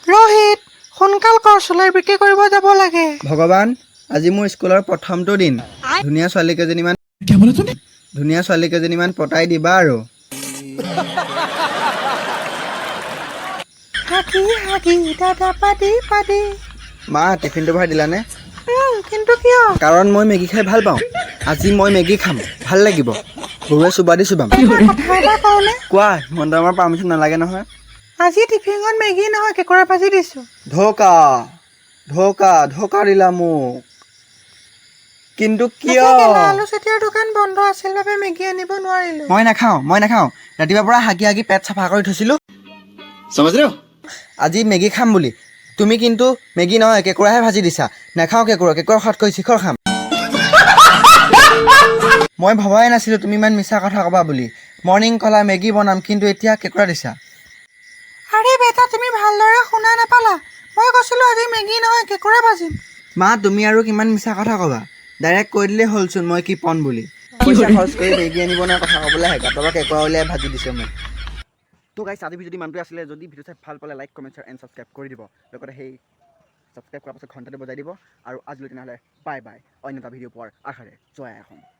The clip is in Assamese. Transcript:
ৰোহিত সোনকাল কৰ চুলাই বিক্ৰী কৰিব যাব লাগে ভগৱান আজি মোৰ স্কুলৰ প্ৰথমটো দিন ধুনীয়া ছোৱালী কেইজনীমান পতাই দিবা আৰু হাগি হাগি দাদা পাদি পাদি মা টিফিনটো ভৰাই দিলানে কিন্তু কিয় কাৰণ মই মেগী খাই ভাল পাওঁ আজি মই মেগী খাম ভাল লাগিব গৰুৱে চুবা দি চুবাম কথা এটা কওঁনে কোৱা হিমন্ত আমাৰ পাৰ্মিশ্যন নালাগে নহয় আজি টিফিনত মেগী নহয় কেঁকুৰা ভাজি দিছো ধোকা দিলা মোক কিন্তু কিয় আলু চেতিয়াৰ দোকান বন্ধ আছিল বাবে মেগী আনিব নোৱাৰিলো মই নাখাওঁ ৰাতিপুৱাৰ পৰা হাগি হাগি পেট চাফা কৰি থৈছিলোঁ আজি মেগী খাম বুলি তুমি কিন্তু মেগী নহয় কেঁকুৰাহে ভাজি দিছা নাখাওঁ কেঁকুৰা খতকৈ শিখৰ খাম মই ভবাই নাছিলোঁ তুমি ইমান মিছা কথা ক'বা বুলি মৰ্ণিং ক'লা মেগী বনাম কিন্তু এতিয়া কেঁকুৰা দিছা আৰে বেটা তুমি ভালদৰে শুনা নাপালা মই কৈছিলো আজি মেগী নহয় কেঁকুৰা ভাজিম মা তুমি আৰু কিমান মিছা কথা ক'বা ডাইৰেক্ট কৈ দিলেই হ'লচোন মই কি পন বুলি পইচা খৰচ কৰি মেগী আনিব নোৱাৰা কথা ক'বলৈ আহে গাঁতৰ পৰা কেঁকুৰা উলিয়াই ভাজি দিছে মোক তো গাইছ আজি যদি মানুহটো আছিলে যদি ভিডিঅ' চাই ভাল পালে লাইক কমেণ্ট এণ্ড ছাবস্ক্ৰাইব কৰি দিব লগতে সেই ছাবস্ক্ৰাইব কৰাৰ পাছত ঘণ্টাটো বজাই দিব আৰু আজিলৈ তেনেহ'লে বাই বাই অন্য এটা ভিডিঅ' পোৱাৰ আশাৰে জয় এখন